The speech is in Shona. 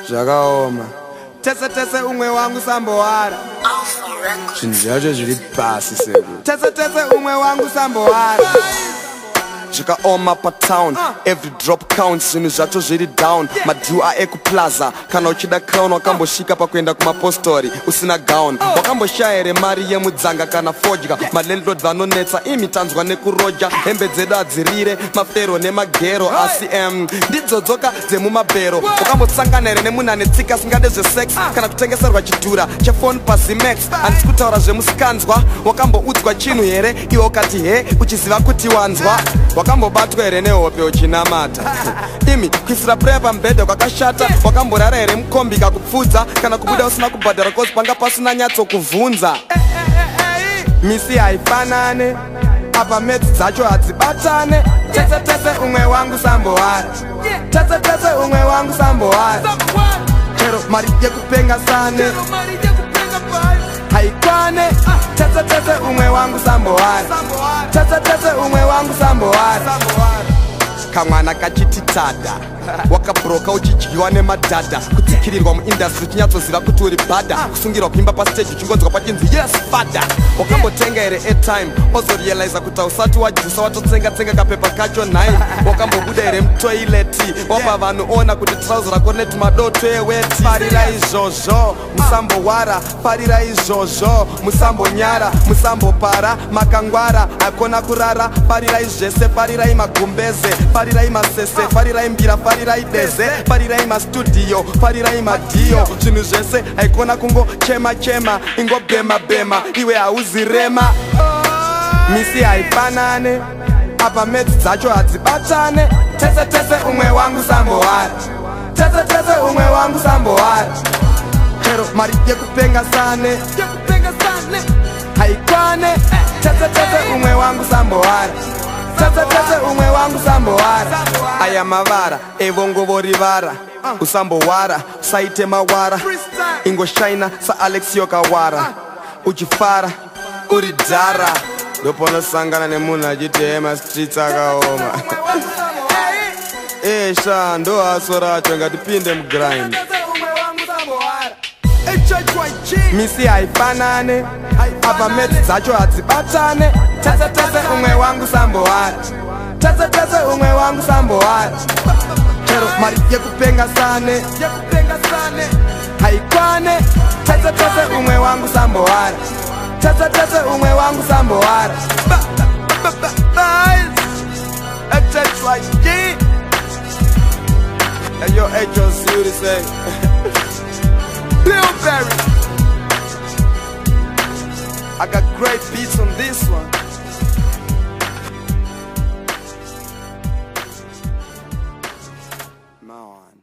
Zvakaoma. Tese umwe wangu Samboara. Zvinhu zvacho zviri pasi seku. Tese umwe wangu Samboara. Zvikaoma patown, every drop counts, zvinhu zvacho zviri down. Madhiu aekuplaza, kana uchida crown wakambosvika pakuenda kumapostori usina gown. Wakamboshaya here mari yemudzanga kana fodya. Malandlord vanonetsa imitanzwa nekuroja. Hembe dzedu hadzirire, mafero nemagero. Asi ndidzodzoka dzemumabhero. Wakambosangana here nemunhu anetsika asingade zvesex kana kutengeserwa chidhura chefoni paZimax. Handisi kutaura zvemusikanzwa. Wakamboudzwa chinhu here iwe ukati he uchiziva kuti wanzwa. Wakambobatwa here nehope uchinamata. Imi kuisira prayer pamubhedha kwakashata. Wakamborara here mukombi kakupfudza kana kubuda usina kubhadhara kozi panga pasina nyatsokuvhunza. Misi haifanane, apa meti dzacho hadzibatane. Tese umwe wangu Samboara. Tese umwe wangu Samboara. Chero mari yekupenga sane haikwane. Tese umwe wangu Samboara. Tese umwe wangu Samboara. Kamwana kachiti tada, wakabroka uchidyiwa nemadhadha. Kutsikirirwa muindustry uchinyatsozira kuti uri bhadha. Kusungirwa kuimba pastage uchingonzwa pachinzi yes fada. Wakambotenga here airtime ozorealiza kuti usati wadyisa watotsenga kapepa kacho nai. Wakambobuda here mutoileti wapa vanhu ona kuti trouser rako rine madoto eweti. Farira izvozvo Musamboara, farira izvozvo Musambonyara, Musambopara makangwara akona kurara. Farirai zvese, farirai magumbeze, farirai masese, farirai mbira, farirai deze, farirai mastudio, farirai madhiyo. Zvinhu zvese haikona kungo chema ingobhema iwe hauzirema. Misi haifanane, apa meti dzacho hadzibatane. Tese umwe wangu Samboara. Tese umwe wangu Samboara. Chero mari yekupenga sane haikwane. Tese umwe wangu Samboara. Tese umwe wangu Samboara. Aya mavara evongovorivara. Usambowara saite mawara. Ingoshaina sa Alexio Kawara. Uchifara uri dhara. Ndoponosangana nemunhu achiti ema streets akaoma. Sha ndo haso racho ngatipinde mugrind. Misi haifanane, apa meti dzacho hadzibatane. Tese umwe wangu Samboara. Tese umwe wangu Samboara. Chero mari yekupenga sane haikwane. Tese umwe wangu Samboara. Tese umwe wangu Samboara. It's like G. And your HOC to say Blueberry. I got great beats on this one. Now on.